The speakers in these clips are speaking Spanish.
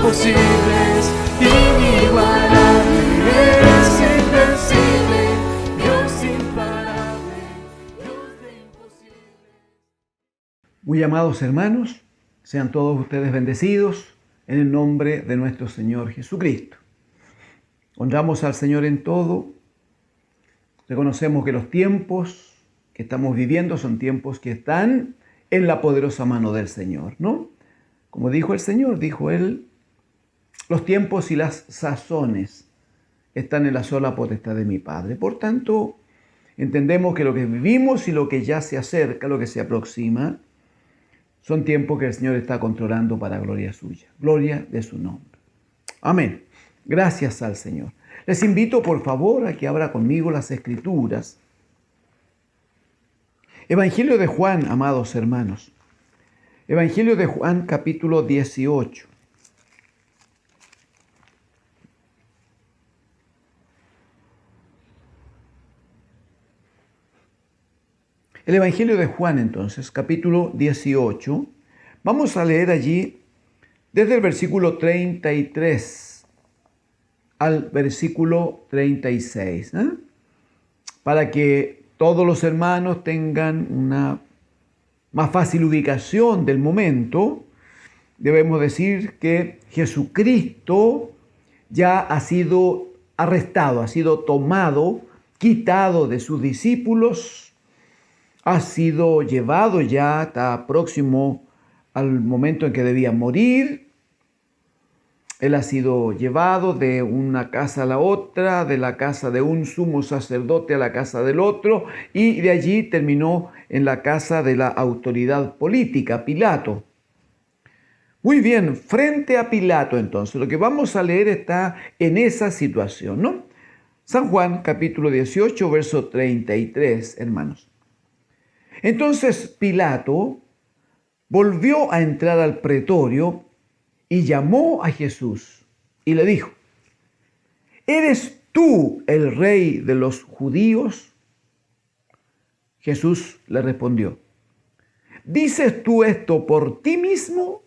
imposibles, inigualable, eres invencible, Dios imparable, Dios de imposibles. Muy amados hermanos, sean todos ustedes bendecidos en el nombre de nuestro Señor Jesucristo. Honramos al Señor en todo. Reconocemos que los tiempos que estamos viviendo son tiempos que están en la poderosa mano del Señor, ¿no? Como dijo el Señor, dijo Él, los tiempos y las sazones están en la sola potestad de mi Padre. Por tanto, entendemos que lo que vivimos y lo que ya se acerca, lo que se aproxima, son tiempos que el Señor está controlando para gloria suya, gloria de su nombre. Amén. Gracias al Señor. Les invito, por favor, a que abra conmigo las Escrituras. Evangelio de Juan, amados hermanos. Evangelio de Juan, capítulo 18. El Evangelio de Juan, entonces, capítulo 18. Vamos a leer allí desde el versículo 33 al versículo 36, para que todos los hermanos tengan una más fácil ubicación del momento. Debemos decir que Jesucristo ya ha sido arrestado, ha sido tomado, quitado de sus discípulos, ha sido llevado ya, está próximo al momento en que debía morir. Él ha sido llevado de una casa a la otra, de la casa de un sumo sacerdote a la casa del otro, y de allí terminó en la casa de la autoridad política, Pilato. Muy bien, frente a Pilato entonces, lo que vamos a leer está en esa situación, ¿no? San Juan, capítulo 18, verso 33, hermanos. Entonces Pilato volvió a entrar al pretorio y llamó a Jesús y le dijo: ¿eres tú el rey de los judíos? Jesús le respondió: ¿dices tú esto por ti mismo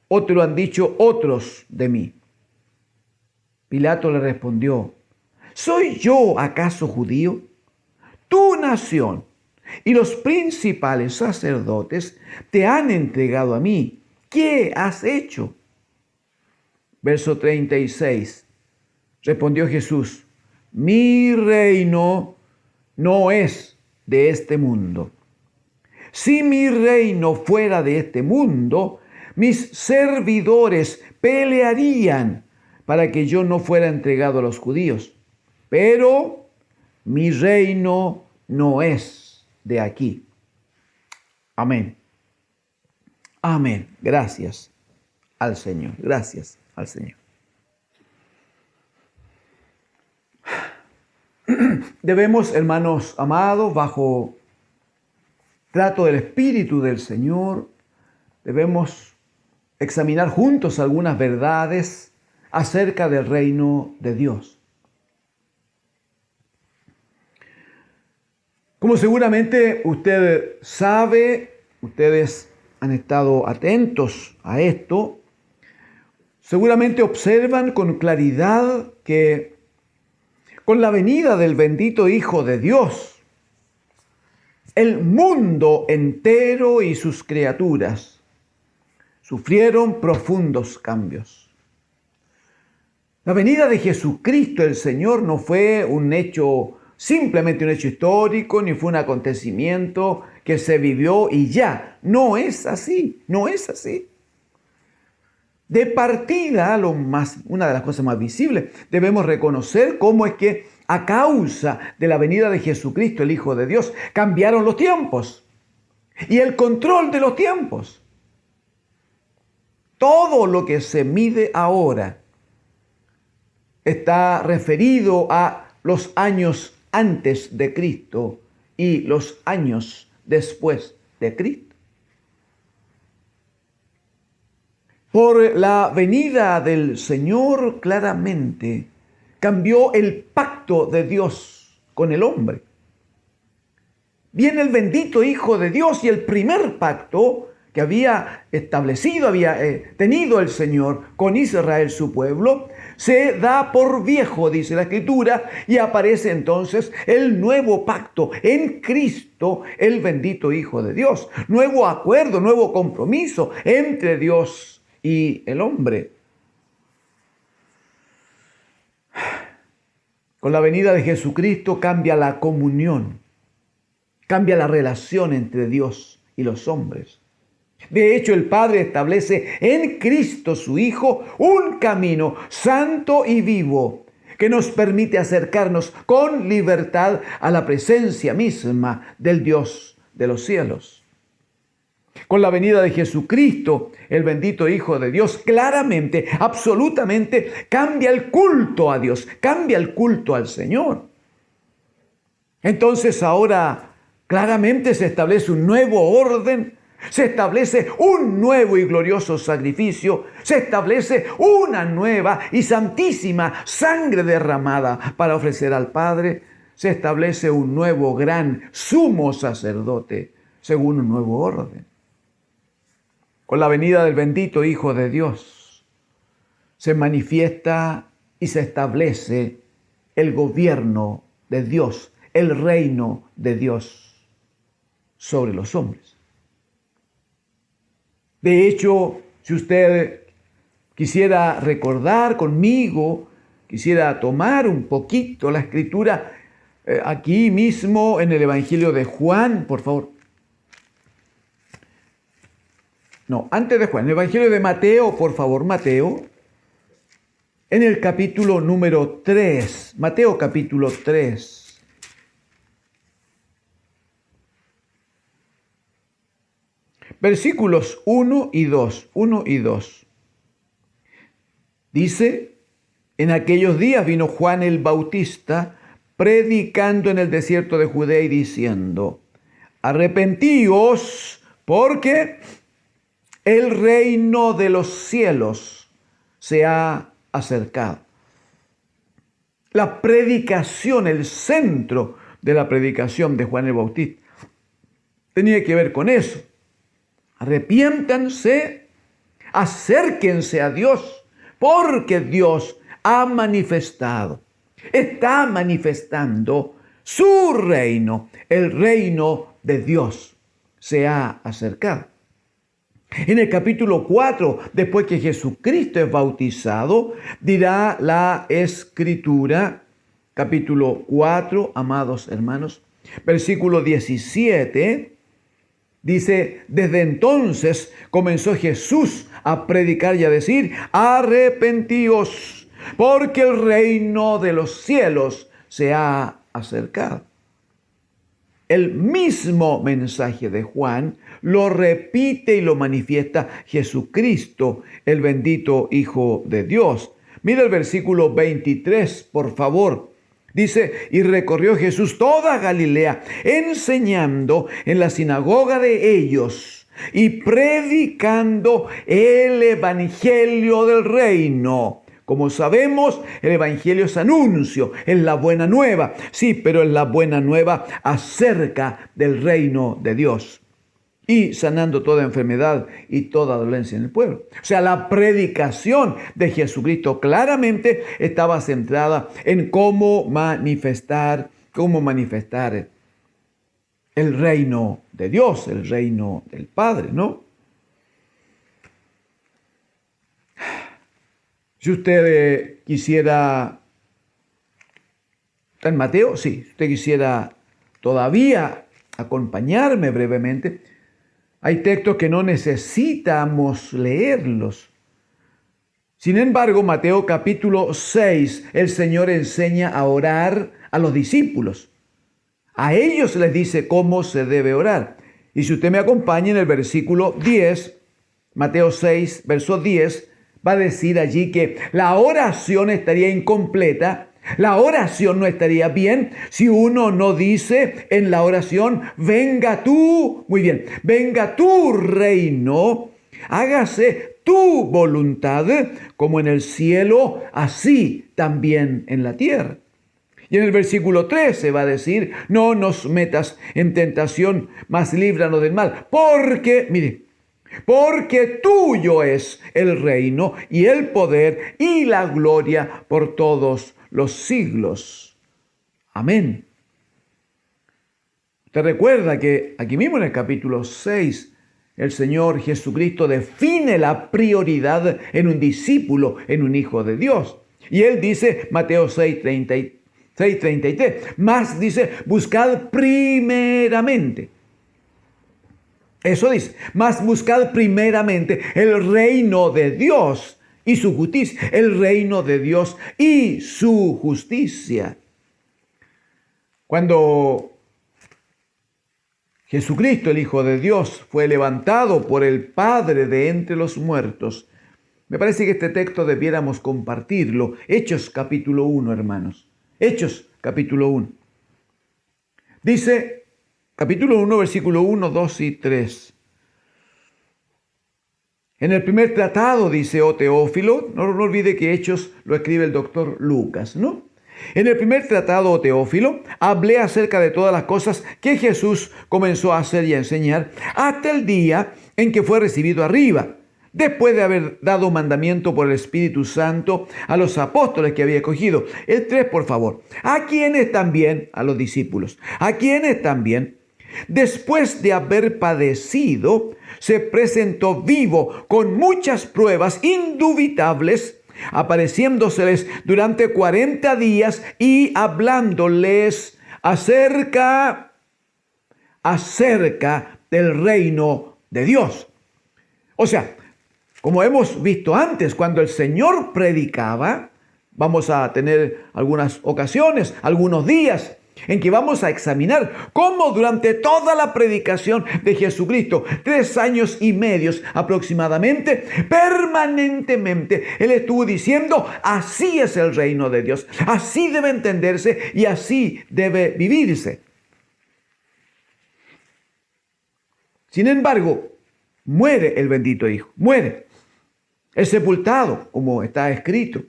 o te lo han dicho otros de mí? Pilato le respondió: ¿soy yo acaso judío? Tu nación y los principales sacerdotes te han entregado a mí. ¿Qué has hecho? Verso 36. Respondió Jesús: mi reino no es de este mundo. Si mi reino fuera de este mundo, mis servidores pelearían para que yo no fuera entregado a los judíos. Pero mi reino no es de aquí. Amén. Amén. Gracias al Señor. Gracias al Señor. Debemos, hermanos amados, bajo trato del Espíritu del Señor, debemos examinar juntos algunas verdades acerca del reino de Dios. Como seguramente usted sabe, ustedes han estado atentos a esto, seguramente observan con claridad que con la venida del bendito Hijo de Dios, el mundo entero y sus criaturas sufrieron profundos cambios. La venida de Jesucristo el Señor no fue simplemente un hecho histórico, ni fue un acontecimiento que se vivió y ya. No es así, no es así. De partida, una de las cosas más visibles, debemos reconocer cómo es que a causa de la venida de Jesucristo, el Hijo de Dios, cambiaron los tiempos y el control de los tiempos. Todo lo que se mide ahora está referido a los años antes de Cristo y los años después de Cristo. Por la venida del Señor claramente cambió el pacto de Dios con el hombre. Viene el bendito Hijo de Dios y el primer pacto que había establecido, había tenido el Señor con Israel su pueblo, se da por viejo, dice la Escritura, y aparece entonces el nuevo pacto en Cristo, el bendito Hijo de Dios. Nuevo acuerdo, nuevo compromiso entre Dios y el hombre. Con la venida de Jesucristo cambia la comunión, cambia la relación entre Dios y los hombres. De hecho, el Padre establece en Cristo su Hijo un camino santo y vivo que nos permite acercarnos con libertad a la presencia misma del Dios de los cielos. Con la venida de Jesucristo, el bendito Hijo de Dios, claramente, absolutamente cambia el culto a Dios, cambia el culto al Señor. Entonces ahora claramente se establece un nuevo orden, se establece un nuevo y glorioso sacrificio, se establece una nueva y santísima sangre derramada para ofrecer al Padre, se establece un nuevo gran sumo sacerdote según un nuevo orden. Con la venida del bendito Hijo de Dios se manifiesta y se establece el gobierno de Dios, el reino de Dios sobre los hombres. De hecho, si usted quisiera recordar conmigo, quisiera tomar un poquito la Escritura, aquí mismo en el Evangelio de Juan, por favor. No, antes de Juan, el Evangelio de Mateo, por favor, Mateo, en el capítulo número 3, Mateo capítulo 3. Versículos 1 y 2, 1 y 2. Dice, en aquellos días vino Juan el Bautista predicando en el desierto de Judea y diciendo, arrepentíos porque el reino de los cielos se ha acercado. La predicación, el centro de la predicación de Juan el Bautista tenía que ver con eso. Arrepiéntanse, acérquense a Dios, porque Dios ha manifestado, está manifestando su reino, el reino de Dios se ha acercado. En el capítulo 4, después que Jesucristo es bautizado, dirá la Escritura, capítulo 4, amados hermanos, versículo 17, dice, desde entonces comenzó Jesús a predicar y a decir, arrepentíos, porque el reino de los cielos se ha acercado. El mismo mensaje de Juan lo repite y lo manifiesta Jesucristo, el bendito Hijo de Dios. Mira el versículo 23, por favor. Dice, y recorrió Jesús toda Galilea, enseñando en la sinagoga de ellos y predicando el evangelio del reino. Como sabemos, el evangelio es anuncio, es la buena nueva. Sí, pero es la buena nueva acerca del reino de Dios. Y sanando toda enfermedad y toda dolencia en el pueblo. O sea, la predicación de Jesucristo claramente estaba centrada en cómo manifestar el reino de Dios, el reino del Padre, ¿no? Si usted quisiera, ¿está en Mateo? Sí, si usted quisiera todavía acompañarme brevemente, hay textos que no necesitamos leerlos. Sin embargo, Mateo capítulo 6, el Señor enseña a orar a los discípulos. A ellos les dice cómo se debe orar. Y si usted me acompaña en el versículo 10, Mateo 6, verso 10, va a decir allí que la oración estaría incompleta. La oración no estaría bien si uno no dice en la oración, venga tú, muy bien, venga tu reino, hágase tu voluntad, como en el cielo, así también en la tierra. Y en el versículo 13 va a decir, no nos metas en tentación, mas líbranos del mal. Porque, mire, porque tuyo es el reino y el poder y la gloria por todos los siglos. Amén. Te recuerda que aquí mismo en el capítulo 6, el Señor Jesucristo define la prioridad en un discípulo, en un hijo de Dios. Y Él dice, Mateo 6:33, más dice, buscad primeramente. Eso dice, más buscad primeramente el reino de Dios y su justicia, el reino de Dios y su justicia. Cuando Jesucristo, el Hijo de Dios, fue levantado por el Padre de entre los muertos, me parece que este texto debiéramos compartirlo. Hechos capítulo 1, hermanos. Hechos capítulo 1. Dice, capítulo 1, versículo 1, 2 y 3. En el primer tratado, dice, oh Teófilo, no olvide que Hechos lo escribe el doctor Lucas, ¿no? En el primer tratado, oh Teófilo, hablé acerca de todas las cosas que Jesús comenzó a hacer y a enseñar hasta el día en que fue recibido arriba, después de haber dado mandamiento por el Espíritu Santo a los apóstoles que había escogido. El 3, por favor. A quienes también, a los discípulos, a quienes también, después de haber padecido, se presentó vivo con muchas pruebas indubitables, apareciéndoseles durante 40 días y hablándoles acerca del reino de Dios. O sea, como hemos visto antes, cuando el Señor predicaba, vamos a tener algunas ocasiones, algunos días, en que vamos a examinar cómo durante toda la predicación de Jesucristo, 3 años y medio aproximadamente, permanentemente, Él estuvo diciendo, así es el reino de Dios, así debe entenderse y así debe vivirse. Sin embargo, muere el bendito Hijo, muere, es sepultado, como está escrito.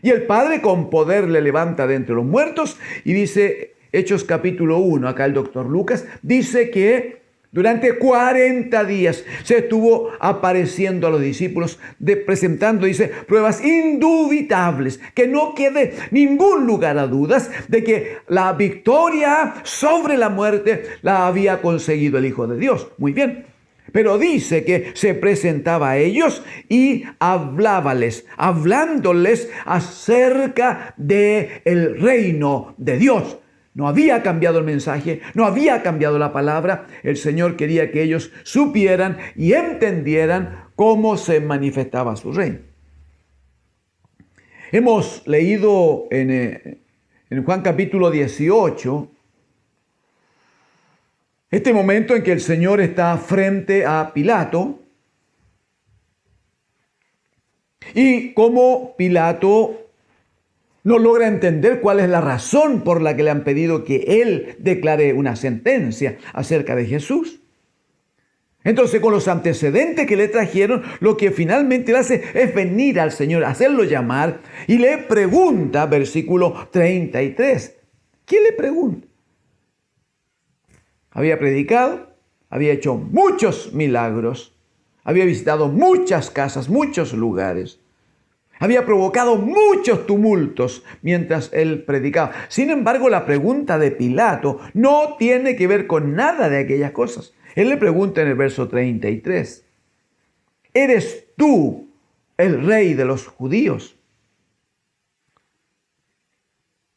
Y el Padre con poder le levanta de entre los muertos y dice, Hechos capítulo 1, acá el doctor Lucas, dice que durante 40 días se estuvo apareciendo a los discípulos, presentando, dice, pruebas indubitables, que no quede ningún lugar a dudas de que la victoria sobre la muerte la había conseguido el Hijo de Dios. Muy bien. Pero dice que se presentaba a ellos y hablándoles acerca del reino de Dios. No había cambiado el mensaje, no había cambiado la palabra. El Señor quería que ellos supieran y entendieran cómo se manifestaba su reino. Hemos leído en Juan capítulo 18, este momento en que el Señor está frente a Pilato y cómo Pilato no logra entender cuál es la razón por la que le han pedido que él declare una sentencia acerca de Jesús. Entonces, con los antecedentes que le trajeron, lo que finalmente le hace es venir al Señor, hacerlo llamar, y le pregunta, versículo 33. ¿Qué le pregunta? Había predicado, había hecho muchos milagros, había visitado muchas casas, muchos lugares. Había provocado muchos tumultos mientras él predicaba. Sin embargo, la pregunta de Pilato no tiene que ver con nada de aquellas cosas. Él le pregunta en el verso 33, ¿eres tú el rey de los judíos?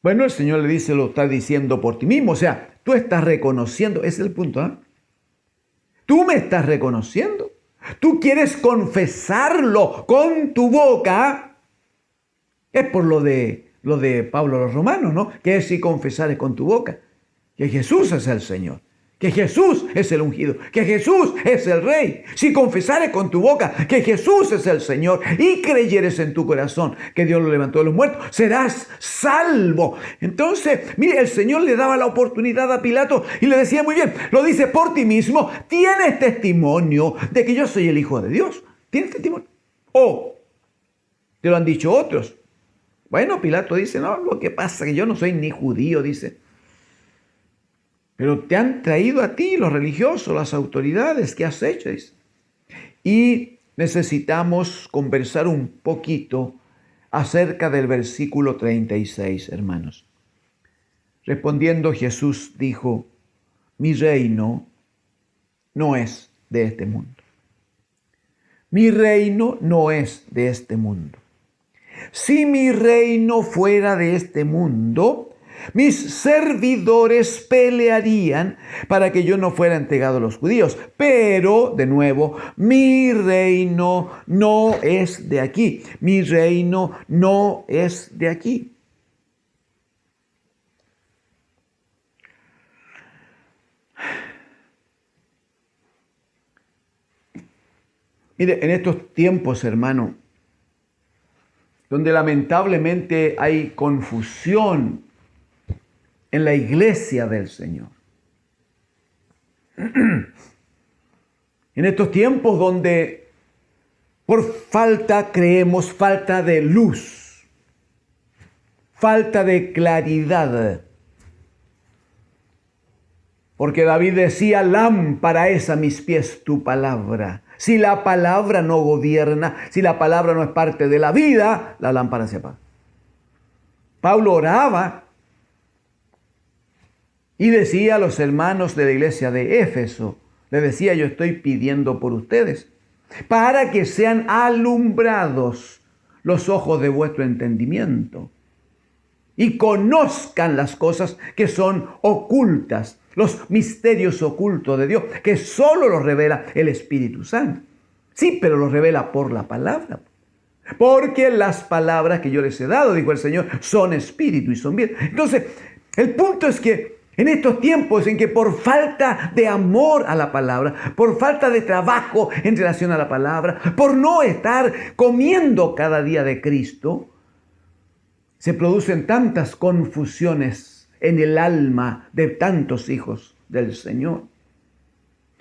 Bueno, el Señor le dice, lo está diciendo por ti mismo. O sea, tú estás reconociendo, ese es el punto, ¿eh? Tú me estás reconociendo. Tú quieres confesarlo con tu boca. Es por lo de Pablo a los romanos, ¿no? Que es si confesares con tu boca que Jesús es el Señor, que Jesús es el ungido, que Jesús es el Rey. Si confesares con tu boca que Jesús es el Señor y creyeres en tu corazón que Dios lo levantó de los muertos, serás salvo. Entonces, mire, el Señor le daba la oportunidad a Pilato y le decía muy bien, lo dice por ti mismo, tienes testimonio de que yo soy el Hijo de Dios. ¿Tienes testimonio? O te lo han dicho otros. Bueno, Pilato dice, no, lo que pasa es que yo no soy ni judío, dice. Pero te han traído a ti los religiosos, las autoridades, ¿qué has hecho? Dice. y necesitamos conversar un poquito acerca del versículo 36, hermanos. Respondiendo Jesús dijo, mi reino no es de este mundo. Mi reino no es de este mundo. Si mi reino fuera de este mundo, mis servidores pelearían para que yo no fuera entregado a los judíos. Pero, de nuevo, mi reino no es de aquí. Mi reino no es de aquí. Mire, en estos tiempos, hermano, donde lamentablemente hay confusión en la iglesia del Señor. En estos tiempos donde por creemos falta de luz, falta de claridad. Porque David decía, lámpara es a mis pies tu palabra. Si la palabra no gobierna, si la palabra no es parte de la vida, la lámpara se apaga. Pablo oraba y decía a los hermanos de la iglesia de Éfeso, le decía, yo estoy pidiendo por ustedes, para que sean alumbrados los ojos de vuestro entendimiento y conozcan las cosas que son ocultas, los misterios ocultos de Dios, que solo los revela el Espíritu Santo. Sí, pero los revela por la palabra. Porque las palabras que yo les he dado, dijo el Señor, son espíritu y son vida. Entonces, el punto es que en estos tiempos en que por falta de amor a la palabra, por falta de trabajo en relación a la palabra, por no estar comiendo cada día de Cristo, se producen tantas confusiones en el alma de tantos hijos del Señor.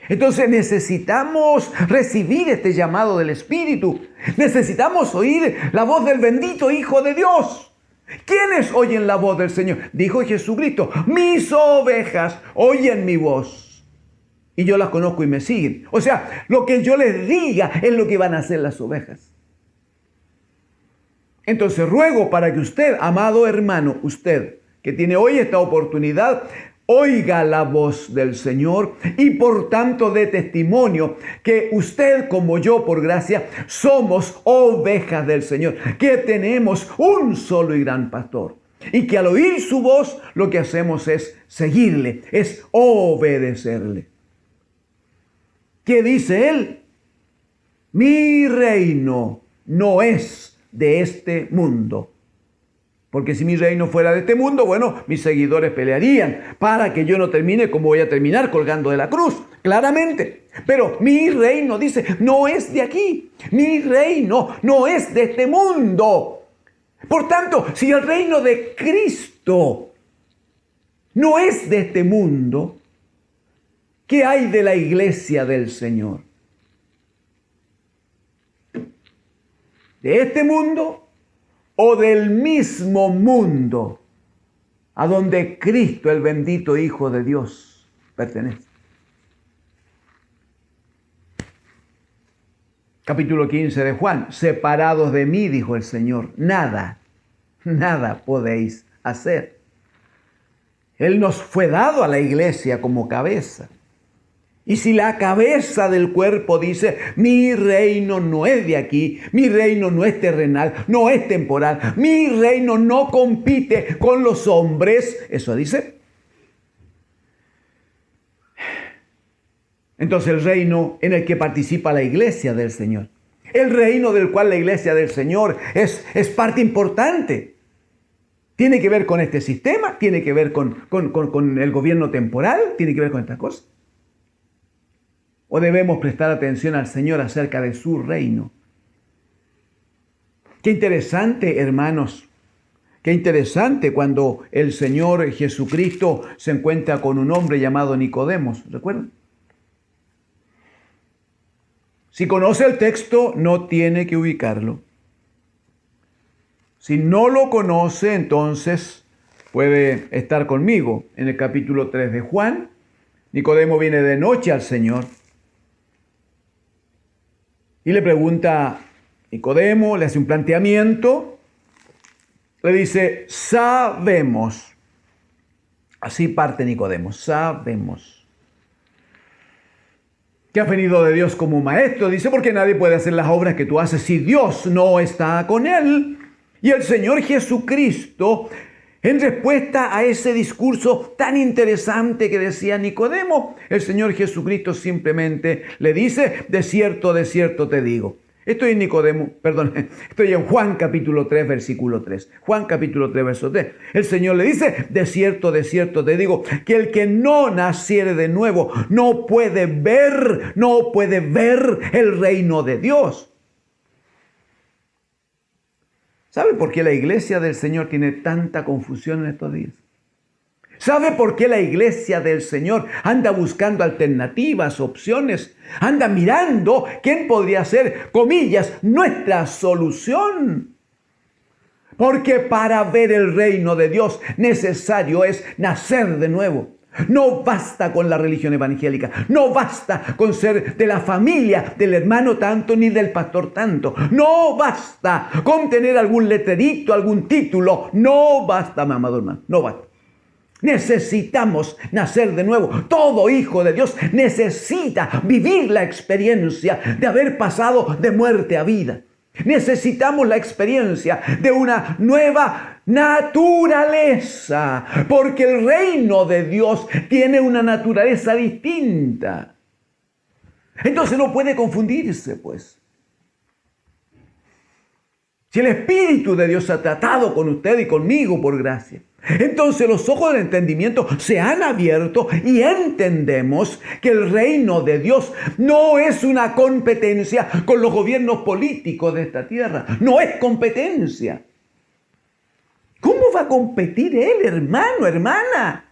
Entonces necesitamos recibir este llamado del Espíritu. Necesitamos oír la voz del bendito Hijo de Dios. ¿Quiénes oyen la voz del Señor? Dijo Jesucristo, mis ovejas oyen mi voz y yo las conozco y me siguen. O sea, lo que yo les diga es lo que van a hacer las ovejas. Entonces ruego para que usted, amado hermano, usted que tiene hoy esta oportunidad, oiga la voz del Señor y por tanto dé testimonio que usted como yo por gracia somos ovejas del Señor, que tenemos un solo y gran pastor y que al oír su voz lo que hacemos es seguirle, es obedecerle. ¿Qué dice él? Mi reino no es de este mundo. Porque si mi reino fuera de este mundo, bueno, mis seguidores pelearían para que yo no termine como voy a terminar, colgando de la cruz, claramente. Pero mi reino, dice, no es de aquí. Mi reino no es de este mundo. Por tanto, si el reino de Cristo no es de este mundo, ¿qué hay de la iglesia del Señor? ¿De este mundo o del mismo mundo a donde Cristo, el bendito Hijo de Dios, pertenece? Capítulo 15 de Juan. Separados de mí, dijo el Señor, nada podéis hacer. Él nos fue dado a la iglesia como cabeza. Y si la cabeza del cuerpo dice, mi reino no es de aquí, mi reino no es terrenal, no es temporal, mi reino no compite con los hombres, eso dice. Entonces el reino en el que participa la iglesia del Señor, el reino del cual la iglesia del Señor es parte importante. Tiene que ver con este sistema, tiene que ver con el gobierno temporal, tiene que ver con estas cosas. ¿O debemos prestar atención al Señor acerca de su reino? Qué interesante, hermanos. Qué interesante cuando el Señor Jesucristo se encuentra con un hombre llamado Nicodemos. ¿Recuerdan? Si conoce el texto, no tiene que ubicarlo. Si no lo conoce, entonces puede estar conmigo. En el capítulo 3 de Juan, Nicodemo viene de noche al Señor. Y le pregunta a Nicodemo, le hace un planteamiento, le dice, sabemos. Así parte Nicodemo, sabemos que has venido de Dios como maestro. Dice, porque nadie puede hacer las obras que tú haces si Dios no está con él. Y el Señor Jesucristo, en respuesta a ese discurso tan interesante que decía Nicodemo, el Señor Jesucristo simplemente le dice, de cierto te digo. Estoy en Juan capítulo 3, versículo 3. Juan capítulo 3, verso 3. El Señor le dice, de cierto te digo, que el que no naciere de nuevo no puede ver el reino de Dios. ¿Sabe por qué la iglesia del Señor tiene tanta confusión en estos días? ¿Sabe por qué la iglesia del Señor anda buscando alternativas, opciones? Anda mirando quién podría ser, comillas, nuestra solución. Porque para ver el reino de Dios necesario es nacer de nuevo. No basta con la religión evangélica, no basta con ser de la familia del hermano tanto ni del pastor tanto, no basta con tener algún letrerito, algún título, no basta, mi amado hermano, no basta. Necesitamos nacer de nuevo. Todo hijo de Dios necesita vivir la experiencia de haber pasado de muerte a vida. Necesitamos la experiencia de una nueva naturaleza, porque el reino de Dios tiene una naturaleza distinta. Entonces no puede confundirse, pues. Si el Espíritu de Dios ha tratado con usted y conmigo por gracia, entonces los ojos del entendimiento se han abierto y entendemos que el reino de Dios no es una competencia con los gobiernos políticos de esta tierra. No es competencia. ¿Cómo va a competir él, hermano, hermana?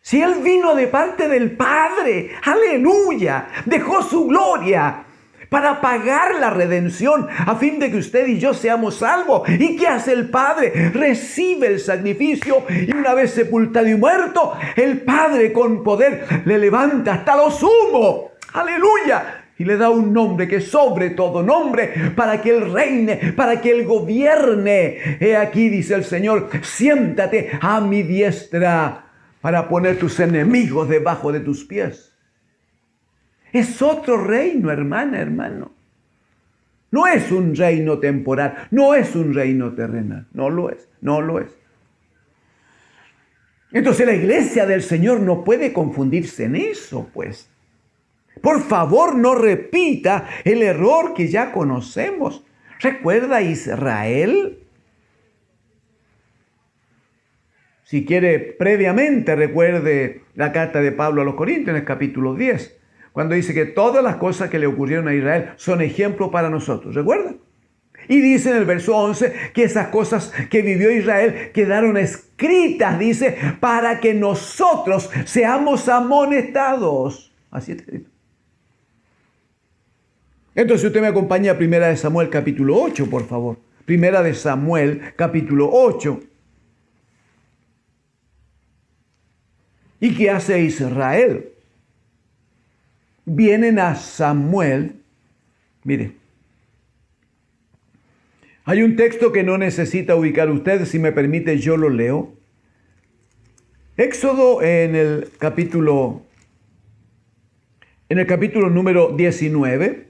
Si él vino de parte del Padre, aleluya, dejó su gloria para pagar la redención, a fin de que usted y yo seamos salvos. ¿Y qué hace el Padre? Recibe el sacrificio y una vez sepultado y muerto, el Padre con poder le levanta hasta lo sumo. ¡Aleluya! Y le da un nombre que es sobre todo nombre, para que Él reine, para que Él gobierne. He aquí, dice el Señor, siéntate a mi diestra para poner tus enemigos debajo de tus pies. Es otro reino, hermana, hermano. No es un reino temporal, no es un reino terrenal. No lo es, no lo es. Entonces la iglesia del Señor no puede confundirse en eso, pues. Por favor, no repita el error que ya conocemos. ¿Recuerda a Israel? Si quiere, previamente recuerde la carta de Pablo a los Corintios en el capítulo 10. Cuando dice que todas las cosas que le ocurrieron a Israel son ejemplo para nosotros. ¿Recuerda? Y dice en el verso 11 que esas cosas que vivió Israel quedaron escritas, dice, para que nosotros seamos amonestados. Así está escrito. Entonces usted me acompaña a 1 Samuel capítulo 8, por favor. 1 Samuel capítulo 8. ¿Y qué hace Israel? Vienen a Samuel. Mire, hay un texto que no necesita ubicar usted, si me permite yo lo leo. Éxodo en el capítulo número 19.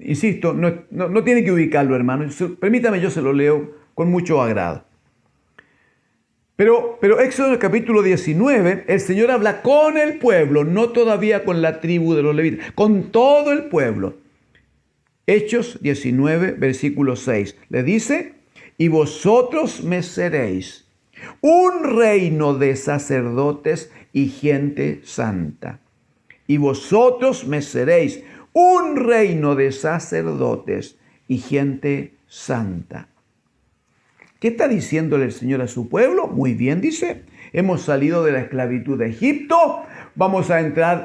Insisto, no tiene que ubicarlo, hermano. Permítame, yo se lo leo con mucho agrado. Pero Éxodo en el capítulo 19, el Señor habla con el pueblo, no todavía con la tribu de los levitas, con todo el pueblo. Hechos 19, versículo 6, le dice, y vosotros me seréis un reino de sacerdotes y gente santa. Y vosotros me seréis un reino de sacerdotes y gente santa. ¿Qué está diciéndole el Señor a su pueblo? Muy bien, dice, hemos salido de la esclavitud de Egipto, vamos a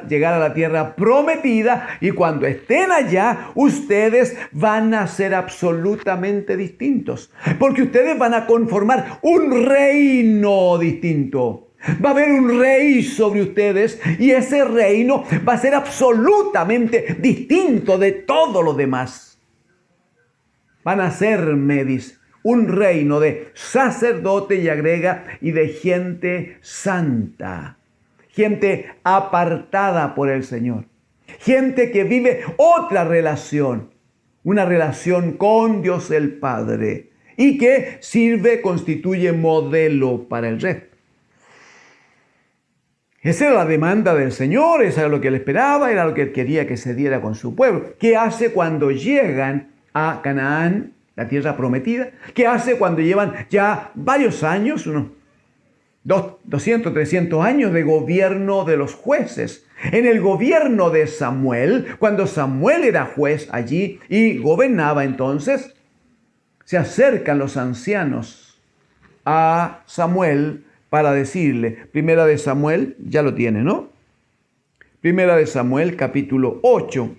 llegar a la tierra prometida y cuando estén allá, ustedes van a ser absolutamente distintos, porque ustedes van a conformar un reino distinto. Va a haber un rey sobre ustedes y ese reino va a ser absolutamente distinto de todo lo demás. Van a serme, dice, un reino de sacerdote, y agrega, y de gente santa. Gente apartada por el Señor. Gente que vive otra relación. Una relación con Dios el Padre. Y que constituye modelo para el resto. Esa era la demanda del Señor, esa era lo que él esperaba, era lo que él quería que se diera con su pueblo. ¿Qué hace cuando llegan a Canaán, la tierra prometida? ¿Qué hace cuando llevan ya varios años, unos 200, 300 años de gobierno de los jueces? En el gobierno de Samuel, cuando Samuel era juez allí y gobernaba entonces, se acercan los ancianos a Samuel para decirle, Primera de Samuel, ya lo tiene, ¿no? Primera de Samuel, capítulo 8.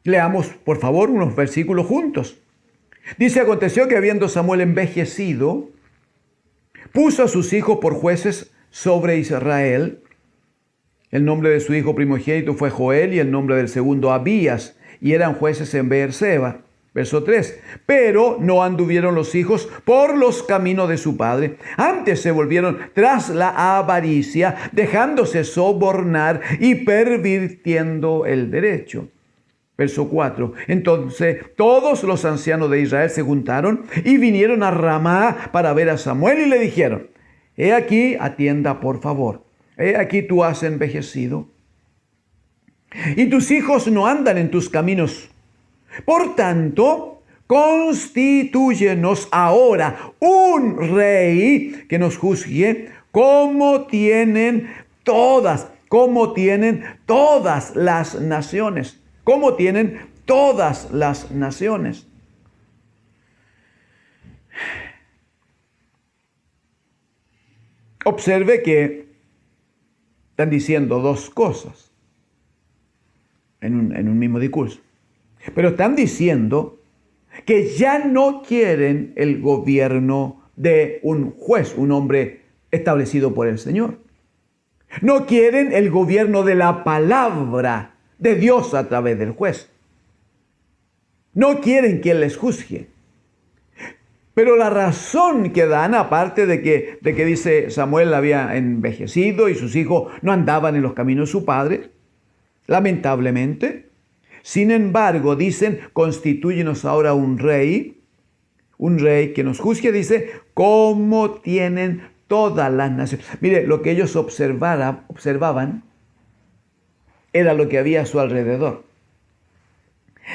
Leamos, por favor, unos versículos juntos. Dice, aconteció que habiendo Samuel envejecido, puso a sus hijos por jueces sobre Israel. El nombre de su hijo primogénito fue Joel y el nombre del segundo Abías, y eran jueces en Beerseba. Verso 3. Pero no anduvieron los hijos por los caminos de su padre. Antes se volvieron tras la avaricia, dejándose sobornar y pervirtiendo el derecho. Verso 4. Entonces todos los ancianos de Israel se juntaron y vinieron a Ramá para ver a Samuel y le dijeron, he aquí, atienda por favor, he aquí tú has envejecido y tus hijos no andan en tus caminos. Por tanto, constitúyenos ahora un rey que nos juzgue como tienen todas las naciones. Como tienen todas las naciones. Observe que están diciendo dos cosas en un mismo discurso. Pero están diciendo que ya no quieren el gobierno de un juez, un hombre establecido por el Señor. No quieren el gobierno de la palabra de Dios a través del juez. No quieren que Él les juzgue. Pero la razón que dan, aparte de que dice Samuel había envejecido y sus hijos no andaban en los caminos de su padre, lamentablemente, sin embargo, dicen, constitúyenos ahora un rey que nos juzgue, dice, como tienen todas las naciones. Mire, lo que ellos observaban era lo que había a su alrededor.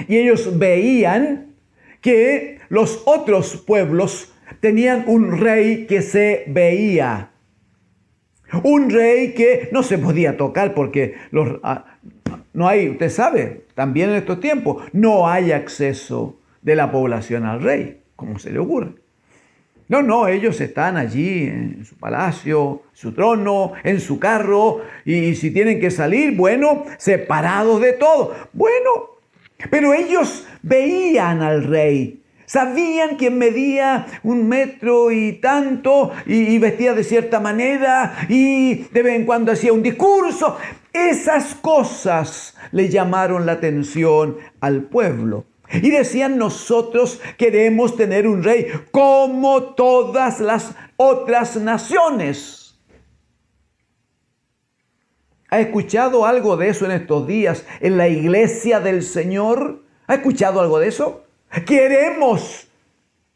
Y ellos veían que los otros pueblos tenían un rey que se veía. Un rey que no se podía tocar porque no hay, usted sabe, también en estos tiempos, no hay acceso de la población al rey, como se le ocurre. No, ellos están allí en su palacio, su trono, en su carro, y si tienen que salir, bueno, separados de todo. Bueno, pero ellos veían al rey. Sabían que medía 1 metro y tanto y vestía de cierta manera y de vez en cuando hacía un discurso. Esas cosas le llamaron la atención al pueblo. Y decían, nosotros queremos tener un rey como todas las otras naciones. ¿Ha escuchado algo de eso en estos días en la iglesia del Señor? ¿Ha escuchado algo de eso? Queremos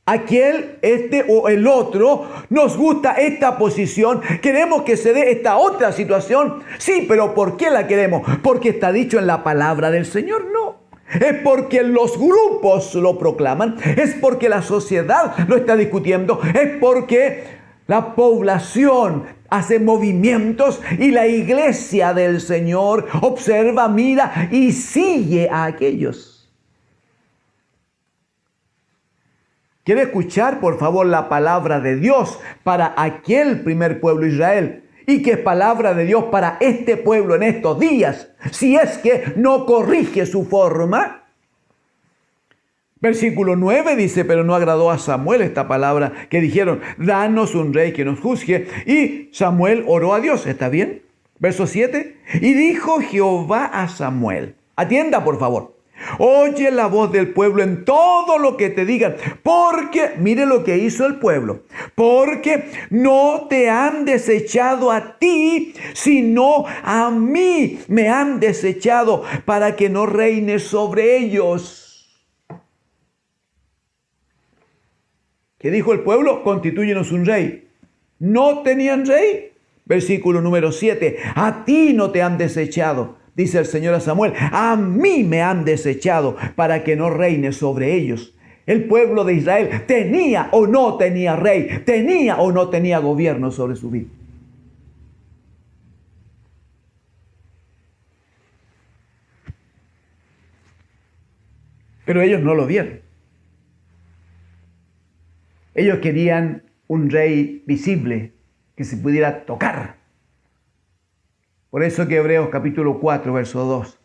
aquel, este o el otro, nos gusta esta posición, queremos que se dé esta otra situación. Sí, pero ¿por qué la queremos? ¿Porque está dicho en la palabra del Señor? No. Es porque los grupos lo proclaman, es porque la sociedad lo está discutiendo, es porque la población hace movimientos y la iglesia del Señor observa, mira y sigue a aquellos. ¿Quiere escuchar, por favor, la palabra de Dios para aquel primer pueblo Israel? Y que es palabra de Dios para este pueblo en estos días, si es que no corrige su forma. Versículo 9 dice, pero no agradó a Samuel esta palabra que dijeron, danos un rey que nos juzgue. Y Samuel oró a Dios, ¿está bien? Verso 7, y dijo Jehová a Samuel, atienda por favor, oye la voz del pueblo en todo lo que te digan, porque, mire lo que hizo el pueblo, porque no te han desechado a ti, sino a mí me han desechado para que no reines sobre ellos. ¿Qué dijo el pueblo? Constitúyenos un rey. ¿No tenían rey? Versículo número 7. A ti no te han desechado, dice el Señor a Samuel. A mí me han desechado para que no reines sobre ellos. El pueblo de Israel tenía o no tenía rey, tenía o no tenía gobierno sobre su vida. Pero ellos no lo vieron. Ellos querían un rey visible que se pudiera tocar. Por eso que Hebreos capítulo 4, verso 2,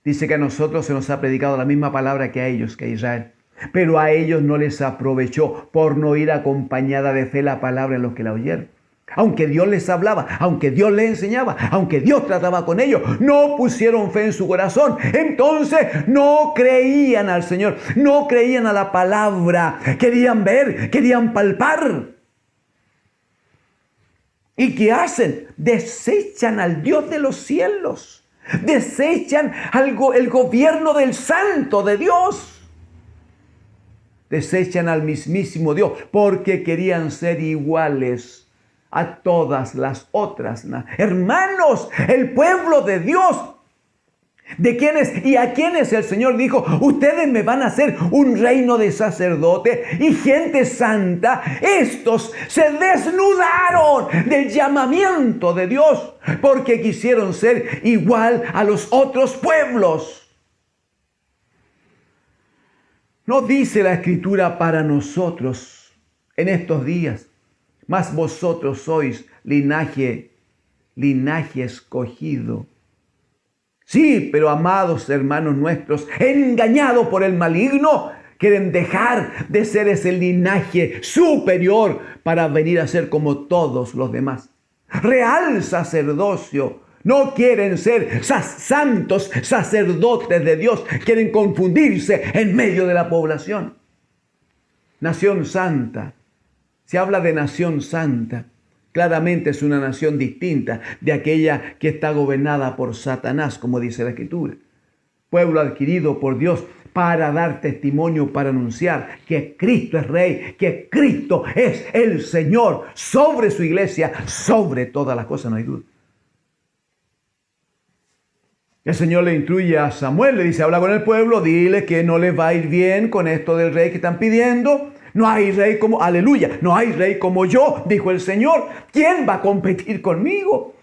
dice que a nosotros se nos ha predicado la misma palabra que a ellos, que a Israel. Pero a ellos no les aprovechó por no ir acompañada de fe la palabra en los que la oyeron. Aunque Dios les hablaba, aunque Dios les enseñaba, aunque Dios trataba con ellos, no pusieron fe en su corazón. Entonces no creían al Señor, no creían a la palabra. Querían ver, querían palpar. ¿Y qué hacen? Desechan al Dios de los cielos. Desechan el gobierno del Santo de Dios. Desechan al mismísimo Dios porque querían ser iguales a todas las otras. Hermanos, el pueblo de Dios, de quienes y a quienes el Señor dijo, ustedes me van a hacer un reino de sacerdotes y gente santa, estos se desnudaron del llamamiento de Dios porque quisieron ser igual a los otros pueblos. No dice la Escritura para nosotros en estos días, mas vosotros sois linaje escogido. Sí, pero amados hermanos nuestros, engañados por el maligno, quieren dejar de ser ese linaje superior para venir a ser como todos los demás. Real sacerdocio. No quieren ser santos sacerdotes de Dios. Quieren confundirse en medio de la población. Nación santa. Se habla de nación santa. Claramente es una nación distinta de aquella que está gobernada por Satanás, como dice la Escritura. Pueblo adquirido por Dios para dar testimonio, para anunciar que Cristo es Rey, que Cristo es el Señor sobre su iglesia, sobre todas las cosas, no hay duda. El Señor le instruye a Samuel, le dice, habla con el pueblo, dile que no les va a ir bien con esto del rey que están pidiendo. No hay rey como, aleluya, no hay rey como yo, dijo el Señor. ¿Quién va a competir conmigo?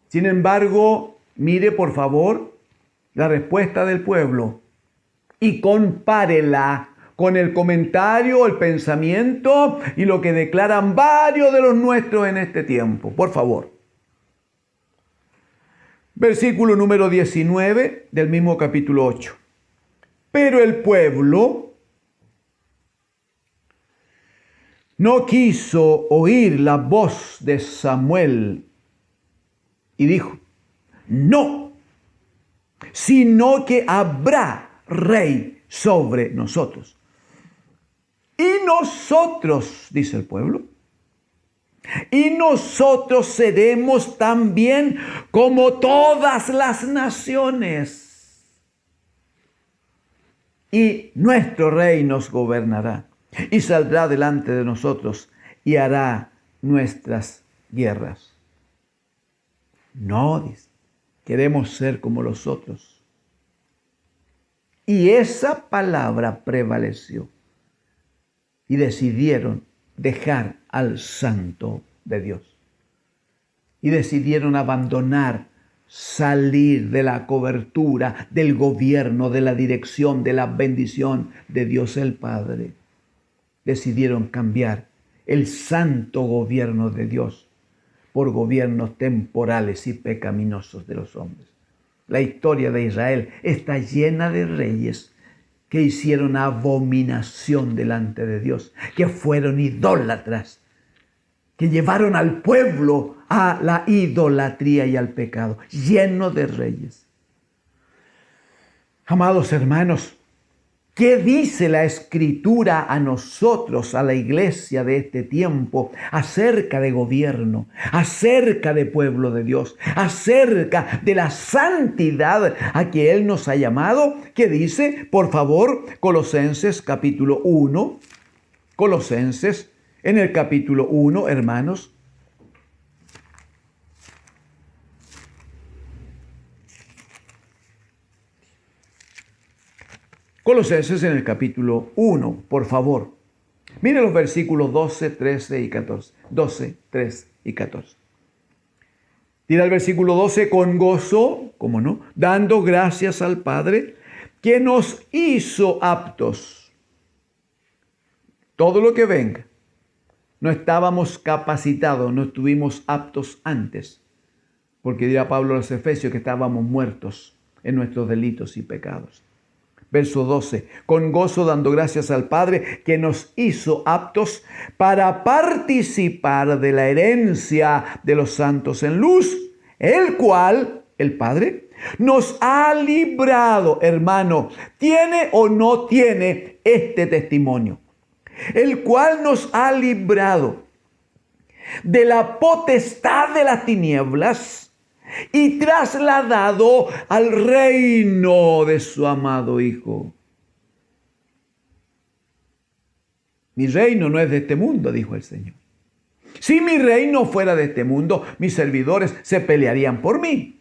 Sin embargo, mire por favor la respuesta del pueblo y compárela con el comentario, el pensamiento y lo que declaran varios de los nuestros en este tiempo. Por favor. Versículo número 19 del mismo capítulo 8. Pero el pueblo no quiso oír la voz de Samuel y dijo, no, sino que habrá rey sobre nosotros. Y nosotros, dice el pueblo, y nosotros seremos también como todas las naciones. Y nuestro rey nos gobernará. Y saldrá delante de nosotros y hará nuestras guerras. No, dice, queremos ser como los otros. Y esa palabra prevaleció. Y decidieron dejar al Santo de Dios. Y decidieron abandonar, salir de la cobertura, del gobierno, de la dirección, de la bendición de Dios el Padre. Decidieron cambiar el santo gobierno de Dios por gobiernos temporales y pecaminosos de los hombres. La historia de Israel está llena de reyes que hicieron abominación delante de Dios, que fueron idólatras, que llevaron al pueblo a la idolatría y al pecado, lleno de reyes. Amados hermanos, ¿qué dice la Escritura a nosotros, a la iglesia de este tiempo, acerca de gobierno, acerca de pueblo de Dios, acerca de la santidad a que Él nos ha llamado? ¿Qué dice? Por favor, Colosenses capítulo 1. Colosenses, en el capítulo 1, hermanos. Colosenses en el capítulo 1, por favor. Miren los versículos 12, 13 y 14. 12, 13 y 14. Tira el versículo 12: con gozo, ¿cómo no?, dando gracias al Padre, que nos hizo aptos. Todo lo que venga. No estábamos capacitados, no estuvimos aptos antes. Porque dirá Pablo a los Efesios que estábamos muertos en nuestros delitos y pecados. Verso 12: con gozo dando gracias al Padre que nos hizo aptos para participar de la herencia de los santos en luz, el cual, el Padre, nos ha librado. Hermano, ¿tiene o no tiene este testimonio? El cual nos ha librado de la potestad de las tinieblas y trasladado al reino de su amado Hijo. Mi reino no es de este mundo, dijo el Señor. Si mi reino fuera de este mundo, mis servidores se pelearían por mí.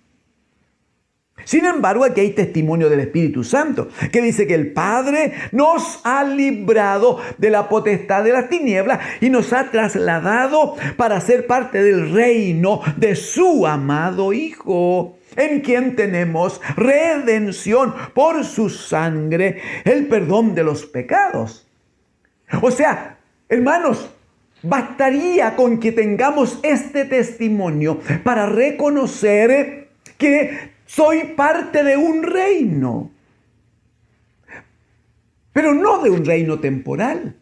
Sin embargo, aquí hay testimonio del Espíritu Santo, que dice que el Padre nos ha librado de la potestad de las tinieblas y nos ha trasladado para ser parte del reino de su amado Hijo, en quien tenemos redención por su sangre, el perdón de los pecados. O sea, hermanos, bastaría con que tengamos este testimonio para reconocer que soy parte de un reino, pero no de un reino temporal,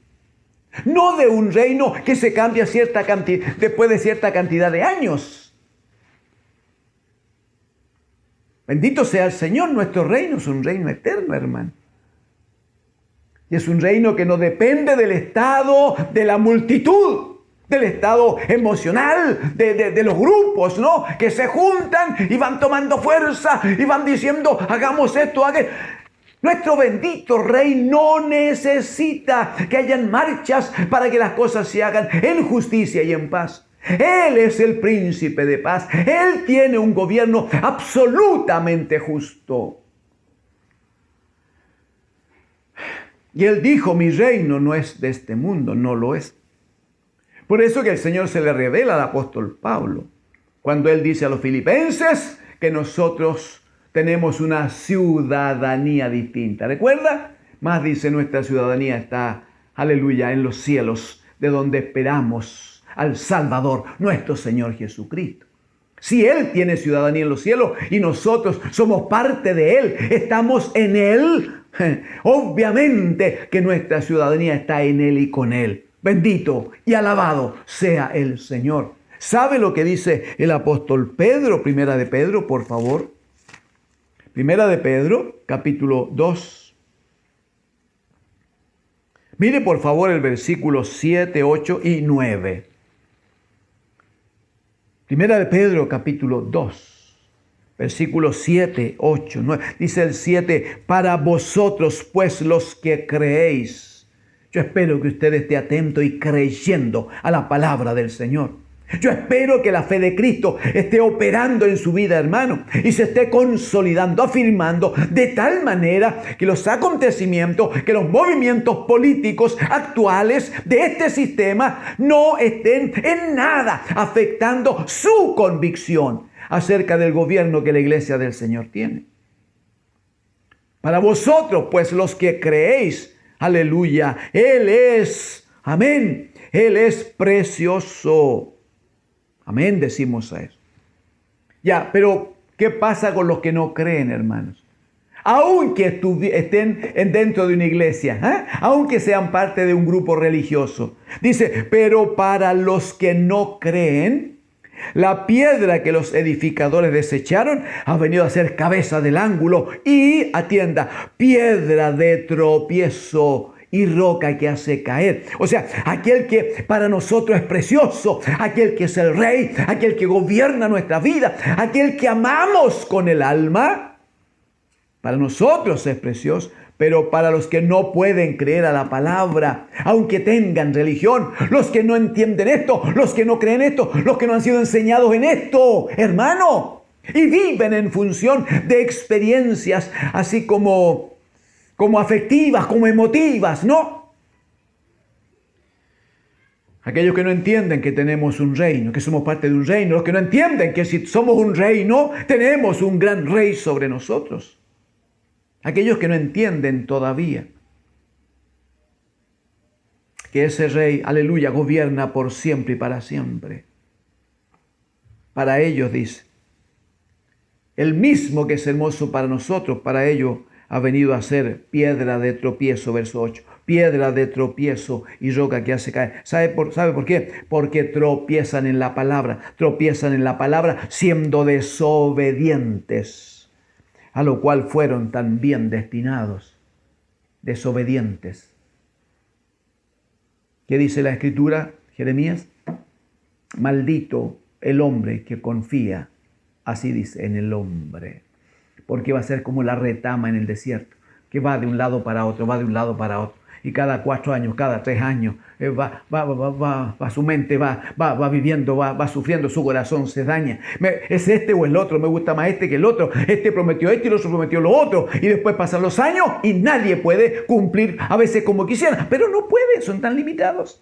no de un reino que se cambia después de cierta cantidad de años. Bendito sea el Señor, nuestro reino es un reino eterno, hermano. Y es un reino que no depende del estado de la multitud, del estado emocional de los grupos, ¿no?, que se juntan y van tomando fuerza y van diciendo, hagamos esto, Nuestro bendito Rey no necesita que hayan marchas para que las cosas se hagan en justicia y en paz. Él es el príncipe de paz. Él tiene un gobierno absolutamente justo. Y Él dijo, mi reino no es de este mundo, no lo es. Por eso que el Señor se le revela al apóstol Pablo, cuando Él dice a los filipenses que nosotros tenemos una ciudadanía distinta. ¿Recuerda? Más dice, nuestra ciudadanía está, aleluya, en los cielos, de donde esperamos al Salvador, nuestro Señor Jesucristo. Si Él tiene ciudadanía en los cielos y nosotros somos parte de Él, estamos en Él, obviamente que nuestra ciudadanía está en Él y con Él. Bendito y alabado sea el Señor. ¿Sabe lo que dice el apóstol Pedro? Primera de Pedro, por favor. Primera de Pedro, capítulo 2. Mire por favor el versículo 7, 8 y 9. Primera de Pedro, capítulo 2, versículos 7, 8, 9. Dice el 7, para vosotros pues los que creéis. Yo espero que usted esté atento y creyendo a la palabra del Señor. Yo espero que la fe de Cristo esté operando en su vida, hermano, y se esté consolidando, afirmando, de tal manera que los acontecimientos, que los movimientos políticos actuales de este sistema no estén en nada afectando su convicción acerca del gobierno que la iglesia del Señor tiene. Para vosotros, pues, los que creéis, aleluya, Él es, amén, Él es precioso. Amén, decimos a eso. Ya, pero ¿qué pasa con los que no creen, hermanos? aunque estén dentro de una iglesia, aunque sean parte de un grupo religioso. Dice, pero para los que no creen, la piedra que los edificadores desecharon ha venido a ser cabeza del ángulo y, atienda, piedra de tropiezo y roca que hace caer. O sea, aquel que para nosotros es precioso, aquel que es el rey, aquel que gobierna nuestra vida, aquel que amamos con el alma, para nosotros es precioso. Pero para los que no pueden creer a la palabra, aunque tengan religión, los que no entienden esto, los que no creen esto, los que no han sido enseñados en esto, hermano, y viven en función de experiencias así como afectivas, como emotivas, ¿no? Aquellos que no entienden que tenemos un reino, que somos parte de un reino, los que no entienden que si somos un reino, tenemos un gran rey sobre nosotros. Aquellos que no entienden todavía que ese rey, aleluya, gobierna por siempre y para siempre. Para ellos, dice, el mismo que es hermoso para nosotros, para ellos ha venido a ser piedra de tropiezo, verso 8. Piedra de tropiezo y roca que hace caer. ¿Sabe por qué? Porque tropiezan en la palabra siendo desobedientes, a lo cual fueron también destinados, desobedientes. ¿Qué dice la Escritura, Jeremías? Maldito el hombre que confía, así dice, en el hombre, porque va a ser como la retama en el desierto, que va de un lado para otro, va de un lado para otro. Y cada 4 años, cada 3 años, su mente va viviendo, va sufriendo, su corazón se daña. ¿Es este o el otro? Me gusta más este que el otro. Este prometió esto y el otro prometió lo otro. Y después pasan los años y nadie puede cumplir a veces como quisiera. Pero no pueden, son tan limitados.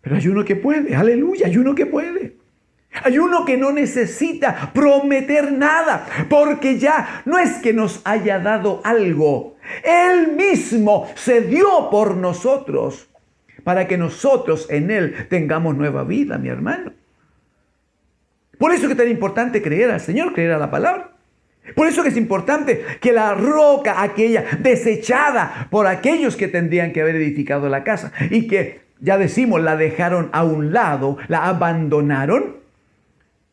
Pero hay uno que puede, aleluya, hay uno que puede. Hay uno que no necesita prometer nada, porque ya no es que nos haya dado algo. Él mismo se dio por nosotros, para que nosotros en Él tengamos nueva vida, mi hermano. Por eso que es tan importante creer al Señor, creer a la palabra. Por eso que es importante que la roca aquella desechada por aquellos que tendrían que haber edificado la casa y que, ya decimos, la dejaron a un lado, la abandonaron,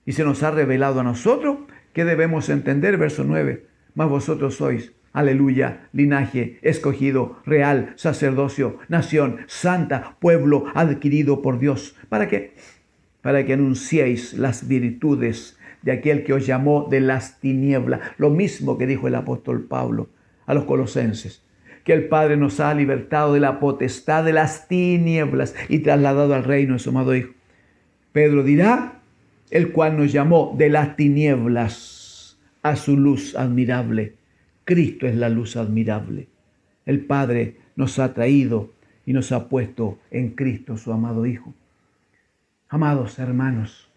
y se nos ha revelado a nosotros que debemos entender, verso 9, mas vosotros sois, aleluya, linaje escogido, real, sacerdocio, nación, santa, pueblo adquirido por Dios. ¿Para qué? Para que anunciéis las virtudes de aquel que os llamó de las tinieblas. Lo mismo que dijo el apóstol Pablo a los colosenses, que el Padre nos ha libertado de la potestad de las tinieblas y trasladado al reino de su amado Hijo. Pedro dirá, el cual nos llamó de las tinieblas a su luz admirable. Cristo es la luz admirable. El Padre nos ha traído y nos ha puesto en Cristo, su amado Hijo. Amados hermanos,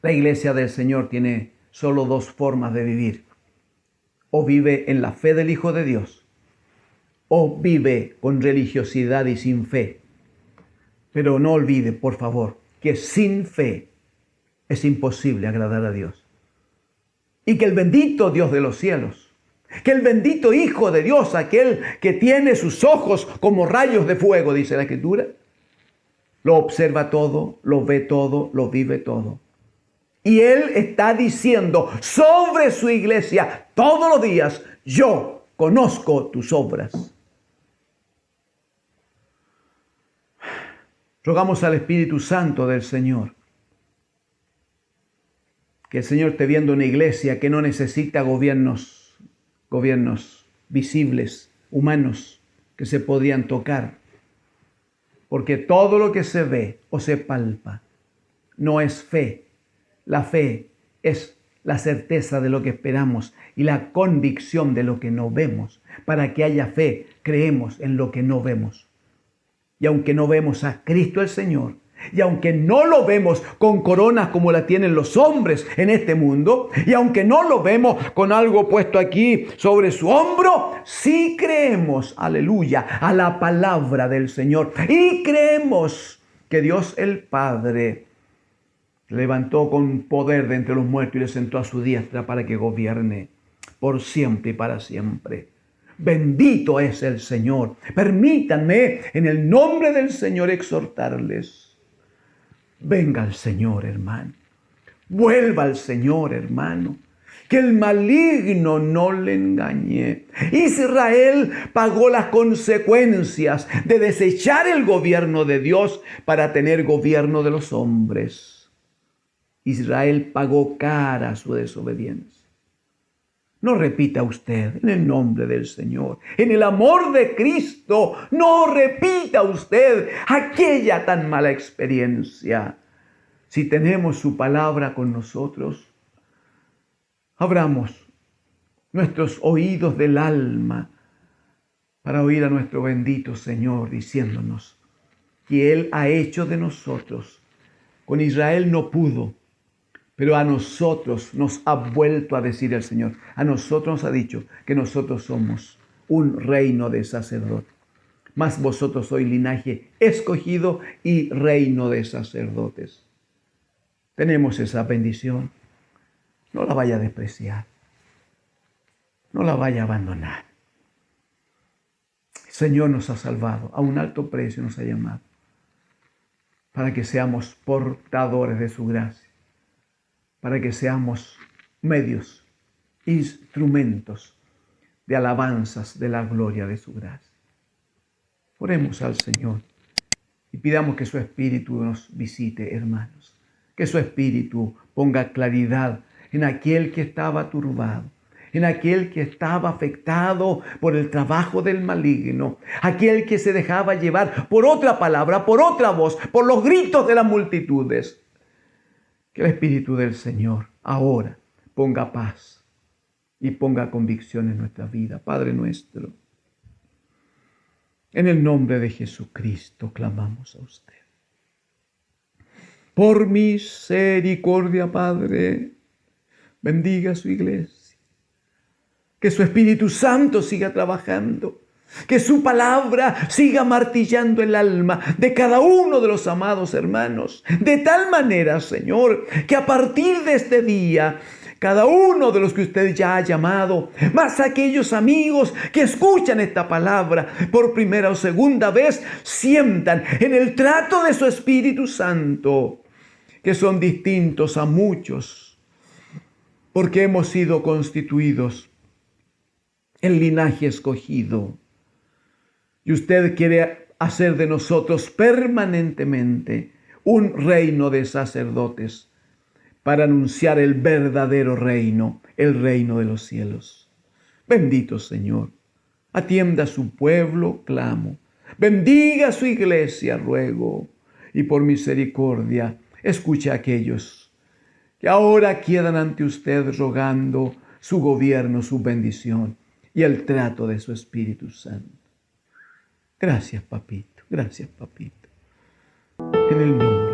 la iglesia del Señor tiene solo 2 formas de vivir. O vive en la fe del Hijo de Dios, o vive con religiosidad y sin fe. Pero no olvide, por favor, que sin fe es imposible agradar a Dios. Y que el bendito Dios de los cielos, que el bendito Hijo de Dios, aquel que tiene sus ojos como rayos de fuego, dice la Escritura, lo observa todo, lo ve todo, lo vive todo. Y Él está diciendo sobre su iglesia todos los días, yo conozco tus obras. Rogamos al Espíritu Santo del Señor, que el Señor esté viendo una iglesia que no necesita gobiernos visibles, humanos, que se podrían tocar. Porque todo lo que se ve o se palpa no es fe. La fe es la certeza de lo que esperamos y la convicción de lo que no vemos. Para que haya fe, creemos en lo que no vemos. Y aunque no vemos a Cristo el Señor, y aunque no lo vemos con coronas como la tienen los hombres en este mundo, y aunque no lo vemos con algo puesto aquí sobre su hombro, sí creemos, aleluya, a la palabra del Señor. Y creemos que Dios el Padre levantó con poder de entre los muertos y le sentó a su diestra para que gobierne. por siempre y para siempre. Bendito es el Señor. Permítanme en el nombre del Señor exhortarles. Venga al Señor, hermano. Vuelva al Señor, hermano. Que el maligno no le engañe. Israel pagó las consecuencias de desechar el gobierno de Dios para tener gobierno de los hombres. Israel pagó cara su desobediencia. No repita usted en el nombre del Señor, en el amor de Cristo, no repita usted aquella tan mala experiencia. Si tenemos su palabra con nosotros, abramos nuestros oídos del alma para oír a nuestro bendito Señor diciéndonos que Él ha hecho de nosotros. Con Israel no pudo, pero a nosotros nos ha vuelto a decir el Señor. A nosotros nos ha dicho que nosotros somos un reino de sacerdotes. Mas vosotros sois linaje escogido y reino de sacerdotes. Tenemos esa bendición. No la vaya a despreciar. No la vaya a abandonar. El Señor nos ha salvado. A un alto precio nos ha llamado. Para que seamos portadores de su gracia. Para que seamos medios, instrumentos de alabanzas de la gloria de su gracia. Oremos al Señor y pidamos que su Espíritu nos visite, hermanos. Que su Espíritu ponga claridad en aquel que estaba turbado, en aquel que estaba afectado por el trabajo del maligno, aquel que se dejaba llevar por otra palabra, por otra voz, por los gritos de las multitudes. Que el Espíritu del Señor ahora ponga paz y ponga convicción en nuestra vida. Padre nuestro, en el nombre de Jesucristo clamamos a usted. Por misericordia, Padre, bendiga a su iglesia. Que su Espíritu Santo siga trabajando. Que su palabra siga martillando el alma de cada uno de los amados hermanos. De tal manera, Señor, que a partir de este día, cada uno de los que usted ya ha llamado, más aquellos amigos que escuchan esta palabra por primera o segunda vez, sientan en el trato de su Espíritu Santo que son distintos a muchos, porque hemos sido constituidos en linaje escogido. Y usted quiere hacer de nosotros permanentemente un reino de sacerdotes para anunciar el verdadero reino, el reino de los cielos. Bendito Señor, atienda a su pueblo, clamo. Bendiga a su iglesia, ruego. Y por misericordia, escuche a aquellos que ahora quedan ante usted rogando su gobierno, su bendición y el trato de su Espíritu Santo. Gracias, papito. Gracias, papito. En el nombre